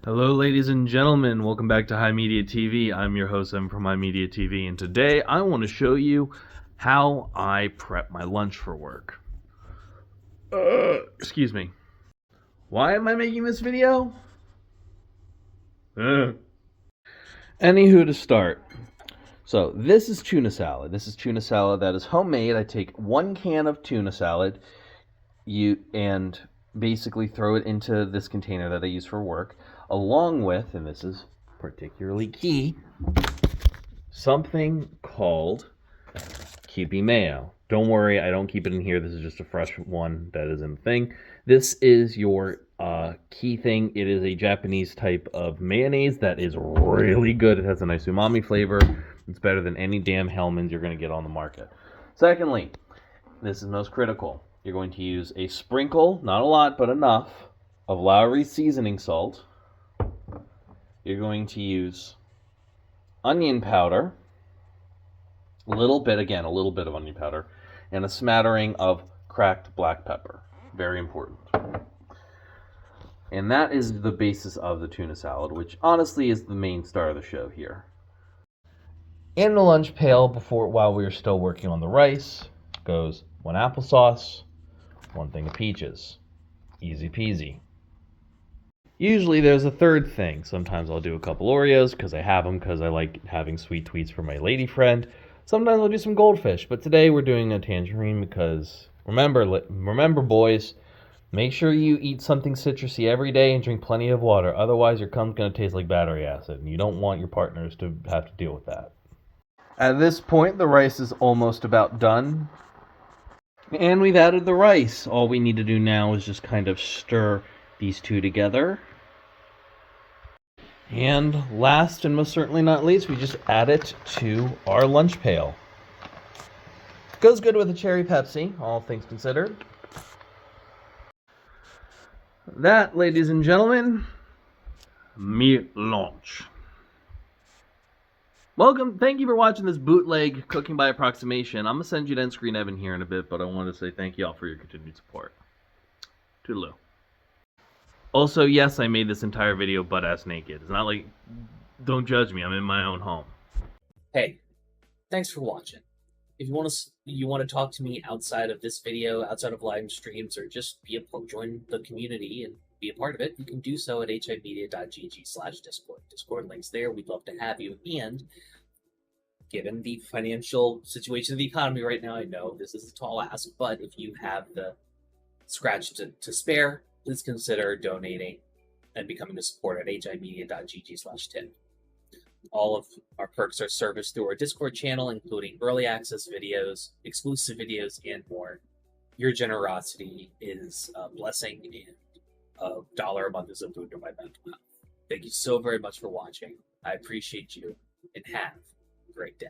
Hello, ladies and gentlemen. Welcome back to HIMediaTV. I'm your host, Evan from HIMediaTV, and today I want to show you how I prep my lunch for work. Excuse me. Why am I making this video? Anywho, to start. So, this is tuna salad. This is tuna salad that is homemade. I take 1 can of tuna salad and basically throw it into this container that I use for work, along with, and this is particularly key, something called Kewpie mayo. Don't worry, I don't keep it in here. This is just a fresh one that is in the thing. This is your key thing. It is a Japanese type of mayonnaise that is really good. It has a nice umami flavor. It's better than any damn Hellmann's you're going to get on the market. Secondly, this is most critical. You're going to use a sprinkle, not a lot, but enough, of Lowry seasoning salt. You're going to use onion powder, a little bit of onion powder, and a smattering of cracked black pepper. Very important. And that is the basis of the tuna salad, which honestly is the main star of the show here. In the lunch pail, while we were still working on the rice, goes 1 applesauce, 1 thing of peaches. Easy peasy. Usually there's a third thing. Sometimes I'll do a couple Oreos because I have them because I like having sweet tweets for my lady friend. Sometimes I'll do some goldfish, but today we're doing a tangerine because remember boys, make sure you eat something citrusy every day and drink plenty of water. Otherwise your cum's going to taste like battery acid, and you don't want your partners to have to deal with that. At this point, the rice is almost about done. And we've added the rice. All we need to do now is just kind of stir these two together. And last and most certainly not least, we just add it to our lunch pail. Goes good with a cherry Pepsi, all things considered. That, ladies and gentlemen, me lunch. Welcome, thank you for watching this bootleg Cooking by Approximation. I'm going to send you to end screen Evan here in a bit, but I want to say thank you all for your continued support. Toodaloo. Also, yes, I made this entire video butt-ass naked. It's not like, don't judge me, I'm in my own home. Hey, thanks for watching. If you want to talk to me outside of this video, outside of live streams, or just join the community and be a part of it, you can do so at himedia.gg/discord. Discord links there. We'd love to have you. And given the financial situation of the economy right now, I know this is a tall ask, but if you have the scratch to spare, please consider donating and becoming a supporter at himedia.gg/tip. All of our perks are serviced through our Discord channel, including early access videos, exclusive videos, and more. Your generosity is a blessing, and $1 a month is a boon to my mental health. Thank you so very much for watching. I appreciate you, and have a great day.